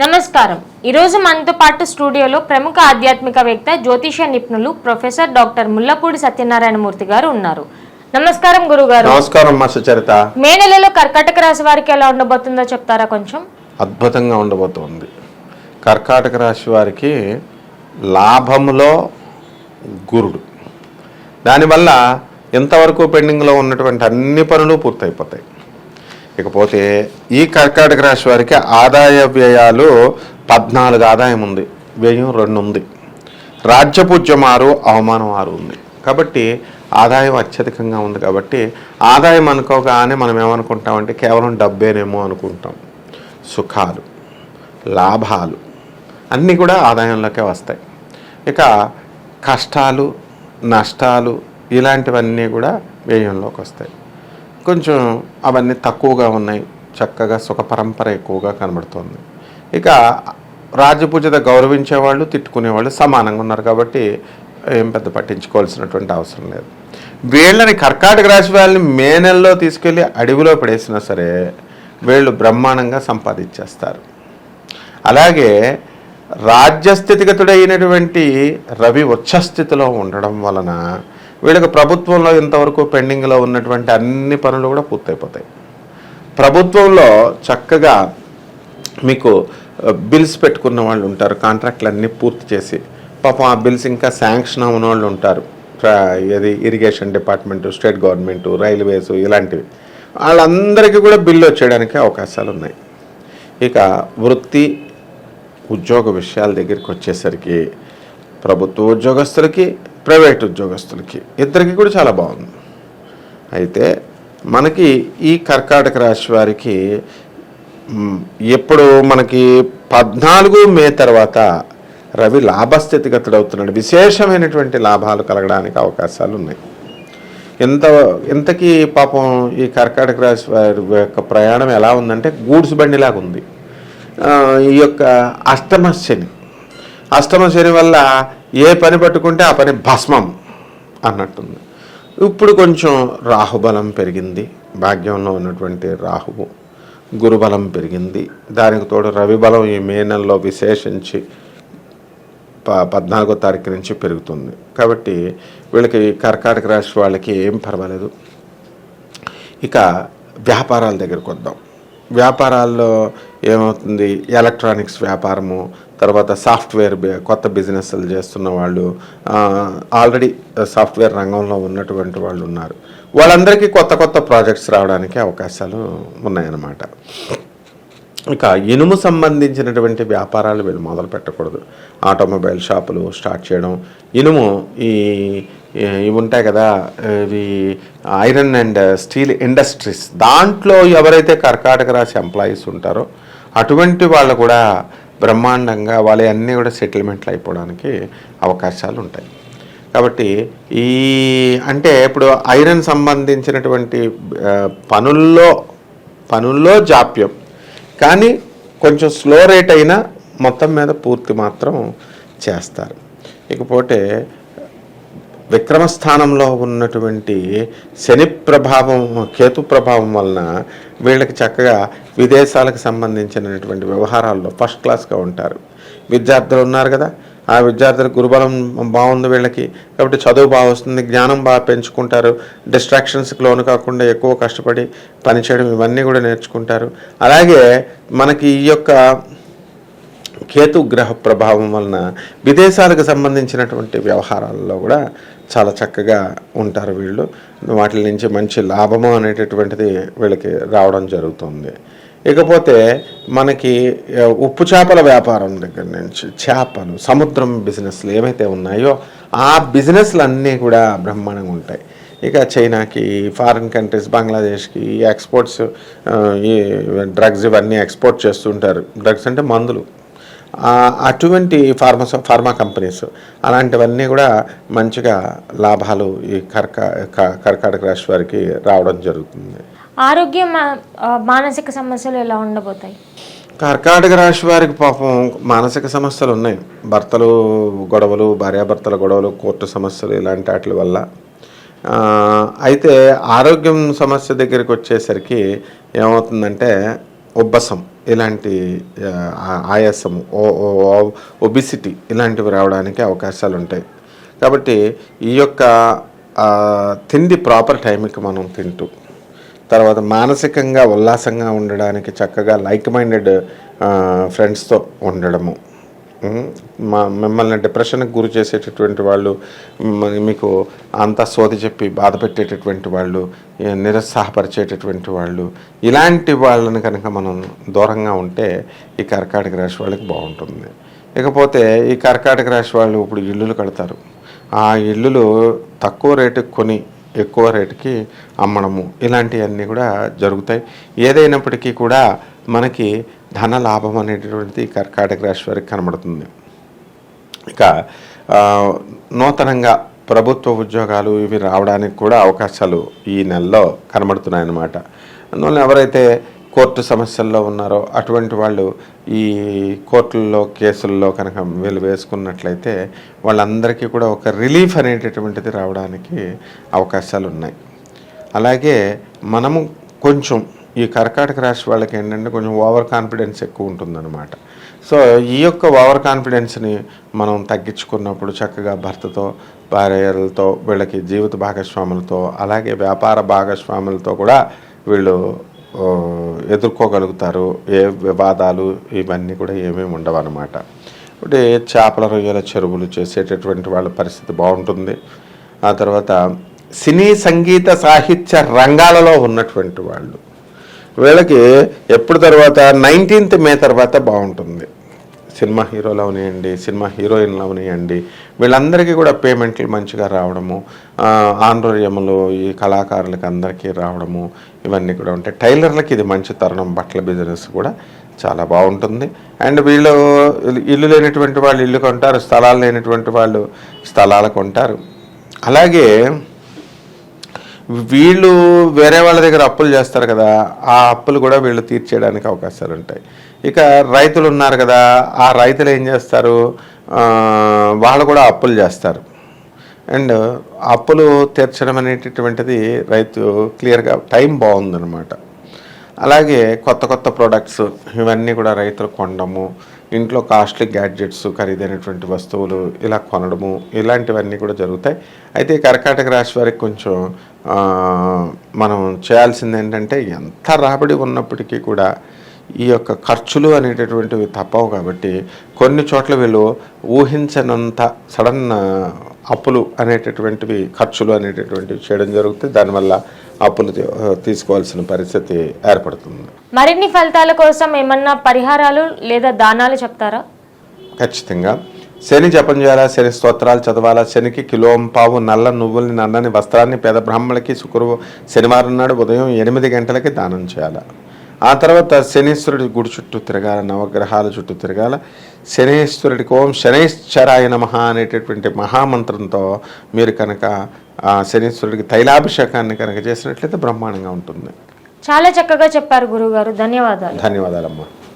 నమస్కారం. ఈరోజు మనతో పాటు స్టూడియోలో ప్రముఖ ఆధ్యాత్మికవేత్త జ్యోతిష నిపుణులు ప్రొఫెసర్ డాక్టర్ ముల్లపూడి సత్యనారాయణ మూర్తి గారు ఉన్నారు. నమస్కారం గురుగారు. నమస్కారం మా సుచరిత. మే నెలలో కర్కాటక రాశి వారికి ఎలా ఉండబోతుందో చెప్తారా కొంచెం? అద్భుతంగా ఉండబోతోంది. కర్కాటక రాశి వారికి లాభములో గురుడు, దానివల్ల ఇంతవరకు పెండింగ్లో ఉన్నటువంటి అన్ని పనులు పూర్తయిపోతాయి. ఇకపోతే ఈ కర్కాటక రాశి వారికి ఆదాయ వ్యయాలు 14 ఆదాయం ఉంది, వ్యయం 2 ఉంది, రాజ్యపూజ్యం 6, అవమానం 6 ఉంది. కాబట్టి ఆదాయం అత్యధికంగా ఉంది. కాబట్టి ఆదాయం అనుకోగానే మనం ఏమనుకుంటామంటే కేవలం డబ్బేనేమో అనుకుంటాం. సుఖాలు, లాభాలు అన్నీ కూడా ఆదాయంలోకే వస్తాయి. ఇక కష్టాలు, నష్టాలు ఇలాంటివన్నీ కూడా వ్యయంలోకి వస్తాయి. కొంచెం అవన్నీ తక్కువగా ఉన్నాయి, చక్కగా సుఖ పరంపర ఎక్కువగా కనబడుతుంది. ఇక రాజపూజత గౌరవించేవాళ్ళు, తిట్టుకునేవాళ్ళు సమానంగా ఉన్నారు. కాబట్టి ఏం పెద్ద పట్టించుకోవాల్సినటువంటి అవసరం లేదు. వీళ్ళని కర్కాటక రాశి వాళ్ళని మే నెలలో తీసుకెళ్ళి అడవిలో పడేసినా సరే వీళ్ళు బ్రహ్మాండంగా సంపాదించేస్తారు. అలాగే రాజ్యస్థితిగతుడైనటువంటి రవి ఉచ్చస్థితిలో ఉండడం వలన వీళ్ళకి ప్రభుత్వంలో ఇంతవరకు పెండింగ్లో ఉన్నటువంటి అన్ని పనులు కూడా పూర్తయిపోతాయి. ప్రభుత్వంలో చక్కగా మీకు బిల్స్ పెట్టుకున్న వాళ్ళు ఉంటారు, కాంట్రాక్ట్లు అన్నీ పూర్తి చేసి పాపం ఆ బిల్స్ ఇంకా శాంక్షన్ అవ్వని వాళ్ళు ఉంటారు. ఇది irrigation department, state government, railways ఇలాంటివి వాళ్ళందరికీ కూడా బిల్లు వచ్చేయడానికి అవకాశాలు ఉన్నాయి. ఇక వృత్తి ఉద్యోగ విషయాల దగ్గరికి వచ్చేసరికి ప్రభుత్వ ఉద్యోగస్తులకి, ప్రైవేట్ ఉద్యోగస్తులకి ఇద్దరికి కూడా చాలా బాగుంది. అయితే మనకి ఈ కర్కాటక రాశి వారికి ఎప్పుడు మనకి 14 మే తర్వాత రవి లాభస్థితిగతుడవుతున్నాడు. విశేషమైనటువంటి లాభాలు కలగడానికి అవకాశాలు ఉన్నాయి. ఇంతకీ పాపం ఈ కర్కాటక రాశి వారి యొక్క ప్రయాణం ఎలా ఉందంటే గూడ్స్ బండిలాగా ఉంది. ఈ యొక్క అష్టమ శని వల్ల ఏ పని పట్టుకుంటే ఆ పని భస్మం అన్నట్టుంది. ఇప్పుడు కొంచెం రాహుబలం పెరిగింది, భాగ్యంలో ఉన్నటువంటి రాహువు, గురుబలం పెరిగింది. దానికి తోడు రవి బలం ఈ మే నెలలో విశేషించి 14వ తారీఖు నుంచి పెరుగుతుంది. కాబట్టి వీళ్ళకి కర్కాటక రాశి వాళ్ళకి ఏం పర్వాలేదు. ఇక వ్యాపారాల దగ్గరికి వద్దాం. వ్యాపారాల్లో ఏమవుతుంది, ఎలక్ట్రానిక్స్ వ్యాపారము, తర్వాత సాఫ్ట్వేర్ కొత్త బిజినెస్లు చేస్తున్న వాళ్ళు, ఆల్రెడీ సాఫ్ట్వేర్ రంగంలో ఉన్నటువంటి వాళ్ళు ఉన్నారు. వాళ్ళందరికీ కొత్త కొత్త ప్రాజెక్ట్స్ రావడానికి అవకాశాలు ఉన్నాయన్నమాట. ఇక ఇనుము సంబంధించినటువంటి వ్యాపారాలు వీళ్ళు మొదలు పెట్టకూడదు. ఆటోమొబైల్ షాపులు స్టార్ట్ చేయడం, ఇనుము ఇవి ఉంటాయి కదా, ఇవి ఐరన్ అండ్ స్టీల్ ఇండస్ట్రీస్, దాంట్లో ఎవరైతే కర్కాటక రాశి ఎంప్లాయీస్ ఉంటారో అటువంటి వాళ్ళు కూడా బ్రహ్మాండంగా వాళ్ళ అన్నీ కూడా సెటిల్మెంట్లు అయిపోవడానికి అవకాశాలు ఉంటాయి. కాబట్టి అంటే ఇప్పుడు ఐరన్ సంబంధించినటువంటి పనుల్లో జాప్యం, కానీ కొంచెం స్లో రేట్ అయినా మొత్తం మీద పూర్తి మాత్రం చేస్తారు. ఇకపోతే విక్రమస్థానంలో ఉన్నటువంటి శని ప్రభావం, కేతు ప్రభావం వలన వీళ్ళకి చక్కగా విదేశాలకు సంబంధించినటువంటి వ్యవహారాల్లో ఫస్ట్ క్లాస్గా ఉంటారు. విద్యార్థులు ఉన్నారు కదా, ఆ విద్యార్థులకు గురుబలం బాగుంది వీళ్ళకి. కాబట్టి చదువు బాగా వస్తుంది, జ్ఞానం బాగా పెంచుకుంటారు, డిస్ట్రాక్షన్స్కి లోను కాకుండా ఎక్కువ కష్టపడి పనిచేయడం ఇవన్నీ కూడా నేర్చుకుంటారు. అలాగే మనకి ఈ యొక్క కేతు గ్రహ ప్రభావం వలన విదేశాలకు సంబంధించినటువంటి వ్యవహారాల్లో కూడా చాలా చక్కగా ఉంటారు వీళ్ళు. వాటి నుంచి మంచి లాభము అనేటటువంటిది వీళ్ళకి రావడం జరుగుతుంది. ఇకపోతే మనకి ఉప్పు చేపల వ్యాపారం దగ్గర నుంచి చేపలు, సముద్రం బిజినెస్లు ఏవైతే ఉన్నాయో ఆ బిజినెస్లు అన్నీ కూడా బ్రహ్మాండంగా ఉంటాయి. ఇక చైనాకి, ఫారిన్ కంట్రీస్, బంగ్లాదేశ్కి ఎక్స్పోర్ట్స్, ఈ డ్రగ్స్ ఇవన్నీ ఎక్స్పోర్ట్ చేస్తుంటారు. డ్రగ్స్ అంటే మందులు, అటువంటి ఫార్మా కంపెనీస్, అలాంటివన్నీ కూడా మంచిగా లాభాలు ఈ కర్కాటక రాశి వారికి రావడం జరుగుతుంది. ఆరోగ్యం, మానసిక సమస్యలు ఎలా ఉండబోతాయి? కర్కాటక రాశి వారికి పాపం మానసిక సమస్యలు ఉన్నాయి. భర్తలు గొడవలు, భార్యాభర్తల గొడవలు, కోర్టు సమస్యలు ఇలాంటి వాటి వల్ల. అయితే ఆరోగ్యం సమస్య దగ్గరికి వచ్చేసరికి ఏమవుతుందంటే ఉబ్బసం, ఇలాంటి ఆయాసము ఒబిసిటీ ఇలాంటివి రావడానికి అవకాశాలు ఉంటాయి. కాబట్టి ఈ యొక్క తిండి ప్రాపర్ టైంకి మనం తింటూ, తర్వాత మానసికంగా ఉల్లాసంగా ఉండడానికి చక్కగా లైక్ మైండెడ్ ఫ్రెండ్స్తో ఉండడము, మిమ్మల్ని డిప్రెషన్కి గురి చేసేటటువంటి వాళ్ళు, మీకు అంతా సోది చెప్పి బాధ పెట్టేటటువంటి వాళ్ళు, నిరుత్సాహపరిచేటటువంటి వాళ్ళు, ఇలాంటి వాళ్ళని కనుక మనం దూరంగా ఉంటే ఈ కర్కాటక రాశి వాళ్ళకి బాగుంటుంది. ఇకపోతే ఈ కర్కాటక రాశి వాళ్ళు ఇప్పుడు ఇల్లులు కడతారు. ఆ ఇల్లులు తక్కువ రేటుకి కొని ఎక్కువ రేటుకి అమ్మడము ఇలాంటివన్నీ కూడా జరుగుతాయి. ఏదైనప్పటికీ కూడా మనకి ధన లాభం అనేటటువంటిది కర్కాటక రాశి వారికి కనబడుతుంది. ఇక నూతనంగా ప్రభుత్వ ఉద్యోగాలు ఇవి రావడానికి కూడా అవకాశాలు ఈ నెలలో కనబడుతున్నాయి అన్నమాట. అందువల్ల ఎవరైతే కోర్టు సమస్యల్లో ఉన్నారో అటువంటి వాళ్ళు ఈ కోర్టుల్లో కేసుల్లో కనుక వీళ్ళు వేసుకున్నట్లయితే వాళ్ళందరికీ కూడా ఒక రిలీఫ్ అనేటటువంటిది రావడానికి అవకాశాలు ఉన్నాయి. అలాగే మనము కొంచెం ఈ కర్కాటక రాశి వాళ్ళకి ఏంటంటే కొంచెం ఓవర్ కాన్ఫిడెన్స్ ఎక్కువ ఉంటుందన్నమాట. సో ఈ యొక్క ఓవర్ కాన్ఫిడెన్స్ని మనం తగ్గించుకున్నప్పుడు చక్కగా భర్తతో, భార్యలతో, వీళ్ళకి జీవిత భాగస్వాములతో, అలాగే వ్యాపార భాగస్వాములతో కూడా వీళ్ళు ఎదుర్కోగలుగుతారు. ఏ వివాదాలు ఇవన్నీ కూడా ఏమేమి ఉండవు అన్నమాట. అంటే చేపల రొయ్యల చెరువులు చేసేటటువంటి వాళ్ళ పరిస్థితి బాగుంటుంది. ఆ తర్వాత సినీ సంగీత సాహిత్య రంగాలలో ఉన్నటువంటి వాళ్ళు వీళ్ళకి ఎప్పుడు తర్వాత 19th మే తర్వాత బాగుంటుంది. సినిమా హీరోలు అవనియండి, సినిమా హీరోయిన్లు అవనియండి, వీళ్ళందరికీ కూడా పేమెంట్లు మంచిగా రావడము, ఆంధ్రోర్యములు ఈ కళాకారులకి అందరికీ రావడము ఇవన్నీ కూడా ఉంటాయి. టైలర్లకి ఇది మంచి తరుణం. బట్టల బిజినెస్ కూడా చాలా బాగుంటుంది. అండ్ వీళ్ళు ఇల్లు లేనటువంటి వాళ్ళు ఇల్లు కొంటారు, స్థలాలు లేనటువంటి వాళ్ళు స్థలాలు కొంటారు. అలాగే వీళ్ళు వేరే వాళ్ళ దగ్గర అప్పులు చేస్తారు కదా, ఆ అప్పులు కూడా వీళ్ళు తీర్చేయడానికి అవకాశాలు ఉంటాయి. ఇక రైతులు ఉన్నారు కదా, ఆ రైతులు ఏం చేస్తారు, వాళ్ళు కూడా అప్పులు చేస్తారు. అండ్ అప్పులు తీర్చడం అనేటటువంటిది రైతు క్లియర్గా టైం బాగుందన్నమాట. అలాగే కొత్త కొత్త ప్రోడక్ట్స్ ఇవన్నీ కూడా రైతులు కొనడము, ఇంట్లో కాస్ట్లీ గ్యాడ్జెట్స్, ఖరీదైనటువంటి వస్తువులు ఇలా కొనడము ఇలాంటివన్నీ కూడా జరుగుతాయి. అయితే కర్కాటక రాశి వారికి కొంచెం మనం చేయాల్సింది ఏంటంటే, ఎంత రాబడి ఉన్నప్పటికీ కూడా ఈ యొక్క ఖర్చులు అనేటటువంటివి తప్పవు. కాబట్టి కొన్ని చోట్ల వీళ్ళు ఊహించనంత సడన్ అప్పులు అనేటటువంటివి, ఖర్చులు అనేటటువంటివి చేయడం జరుగుతుంది. దానివల్ల అప్పులు తీసుకోవాల్సిన పరిస్థితి ఏర్పడుతుంది. మరిన్ని ఫలితాల కోసం ఏమన్నా పరిహారాలు లేదా దానాలు చెప్తారా? ఖచ్చితంగా శని జపం చేయాలా, శని స్తోత్రాలు చదవాలా, శనికి కిలోంపావు నల్ల నువ్వుల్ని, నల్లని వస్త్రాన్ని పేద బ్రాహ్మణులకి శనివారం నాడు ఉదయం 8 గంటలకి దానం చేయాలి. ఆ తర్వాత శనీశ్వరుడి గుడి చుట్టూ తిరగాల, నవగ్రహాల చుట్టూ తిరగాల. శనీశ్వరుడికి ఓం శనైశ్చరాయ నమః అనేటటువంటి మహామంత్రంతో మీరు కనుక శనీశ్వరుడికి తైలాభిషేకాన్ని కనుక చేసినట్లయితే బ్రహ్మాండంగా ఉంటుంది. చాలా చక్కగా చెప్పారు గురువుగారు. ధన్యవాదాలు. ధన్యవాదాలమ్మా.